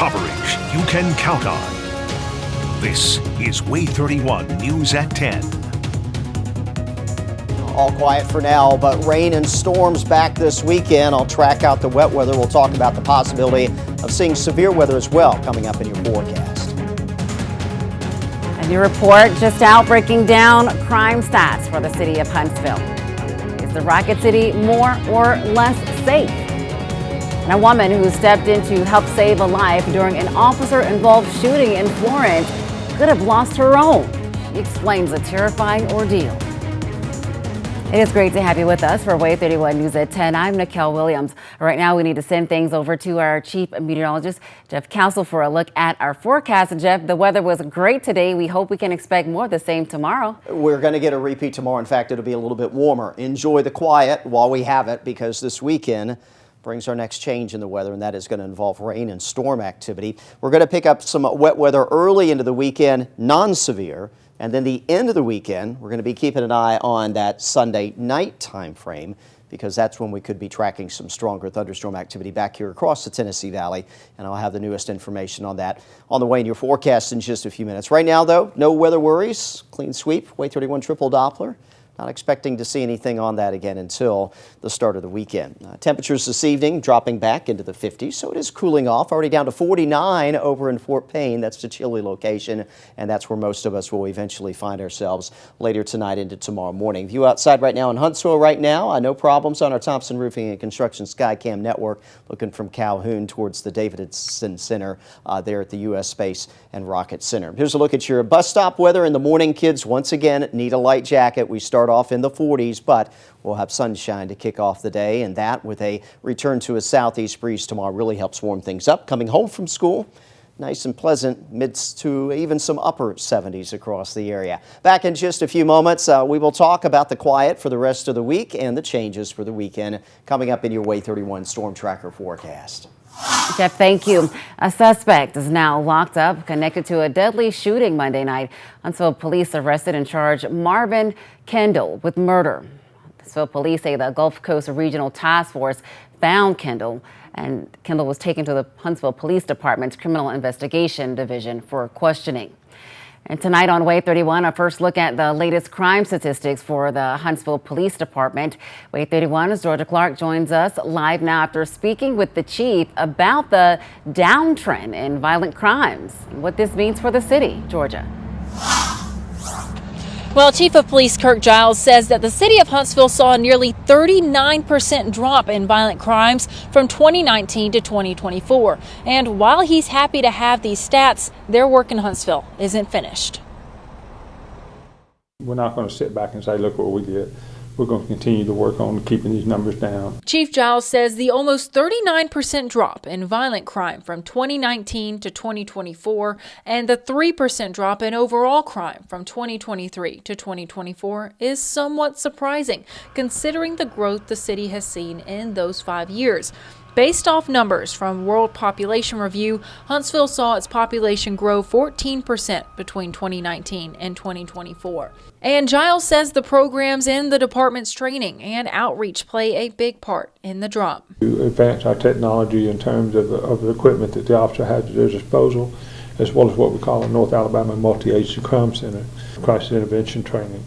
Coverage you can count on. This is Way 31 News at 10. All quiet for now, but rain and storms back this weekend. I'll track out the wet weather. We'll talk about the possibility of seeing severe weather as well coming up in your forecast. A new report just out breaking down crime stats for the city of Huntsville. Is the Rocket City more or less safe? And a woman who stepped in to help save a life during an officer-involved shooting in Florence could have lost her own. She explains the terrifying ordeal. It is great to have you with us for Way 31 News at 10. I'm Nicole Williams. Right now, we need to send things over to our chief meteorologist, Jeff Council, for a look at our forecast. Jeff, the weather was great today. We hope we can expect more of the same tomorrow. We're going to get a repeat tomorrow. In fact, it'll be a little bit warmer. Enjoy the quiet while we have it, because this weekend brings our next change in the weather, and that is going to involve rain and storm activity. We're going to pick up some wet weather early into the weekend, non-severe. And then the end of the weekend, we're going to be keeping an eye on that Sunday night time frame, because that's when we could be tracking some stronger thunderstorm activity back here across the Tennessee Valley. And I'll have the newest information on that on the way in your forecast in just a few minutes. Right now, though, no weather worries. Clean sweep, Way 31 triple Doppler. Not expecting to see anything on that again until the start of the weekend. Temperatures this evening dropping back into the 50s, so it is cooling off. Already down to 49 over in Fort Payne. That's the chilly location, and that's where most of us will eventually find ourselves later tonight into tomorrow morning. View outside right now in Huntsville right now. No problems on our Thompson Roofing and Construction Skycam network, looking from Calhoun towards the Davidson Center there at the U.S. Space and Rocket Center. Here's a look at your bus stop weather in the morning. Kids, once again, need a light jacket. We start off in the 40s, but we'll have sunshine to kick off the day, and that with a return to a southeast breeze tomorrow really helps warm things up. Coming home from school, nice and pleasant, mid to even some upper 70s across the area. Back in just a few moments, we will talk about the quiet for the rest of the week and the changes for the weekend coming up in your Way 31 Storm Tracker forecast. Jeff, thank you. A suspect is now locked up connected to a deadly shooting Monday night. Huntsville police arrested and charged Marvin Kendall with murder. Huntsville police say the Gulf Coast Regional Task Force found Kendall, and Kendall was taken to the Huntsville Police Department's Criminal Investigation Division for questioning. And tonight on Way 31, a first look at the latest crime statistics for the Huntsville Police Department. Way 31's Georgia Clark joins us live now after speaking with the chief about the downtrend in violent crimes and what this means for the city. Georgia. Well, Chief of Police Kirk Giles says that the city of Huntsville saw a nearly 39% drop in violent crimes from 2019 to 2024. And while he's happy to have these stats, their work in Huntsville isn't finished. We're not going to sit back and say, look what we did. We're going to continue to work on keeping these numbers down. Chief Giles says the almost 39% drop in violent crime from 2019 to 2024 and the 3% drop in overall crime from 2023 to 2024 is somewhat surprising, considering the growth the city has seen in those 5 years. Based off numbers from World Population Review, Huntsville saw its population grow 14% between 2019 and 2024. And Giles says the programs in the department's training and outreach play a big part in the drop. To advance our technology in terms of the equipment that the officer has at their disposal, as well as what we call a North Alabama Multi-Agency Crime Center, crisis intervention training,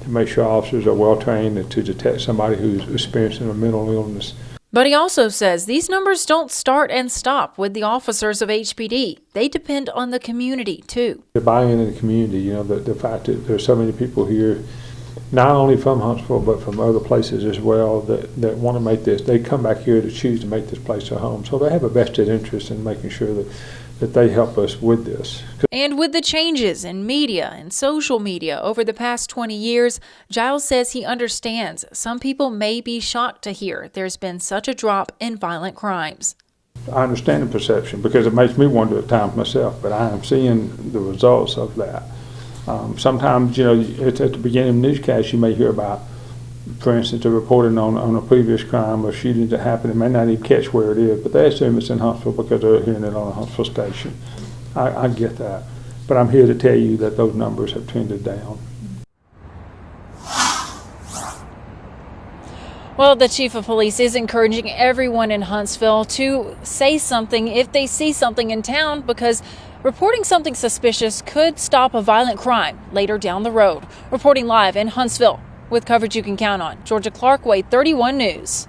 to make sure officers are well trained to detect somebody who's experiencing a mental illness. But he also says these numbers don't start and stop with the officers of HPD. They depend on the community, too. The buy-in in the community, the fact that there's so many people here, not only from Huntsville, but from other places as well, that want to make this. They come back here to choose to make this place their home. So they have a vested interest in making sure that they help us with this. And with the changes in media and social media over the past 20 years, Giles says he understands some people may be shocked to hear there's been such a drop in violent crimes. I understand the perception because it makes me wonder at times myself, but I am seeing the results of that. Sometimes, at the beginning of the newscast, you may hear about, for instance, a reporting on a previous crime or shooting that happened. It may not even catch where it is, but they assume it's in Huntsville because they're hearing it on a Huntsville station. I get that. But I'm here to tell you that those numbers have trended down. Well, the chief of police is encouraging everyone in Huntsville to say something if they see something in town, because reporting something suspicious could stop a violent crime later down the road. Reporting live in Huntsville with coverage you can count on, Georgia Clark, WAAY 31 News.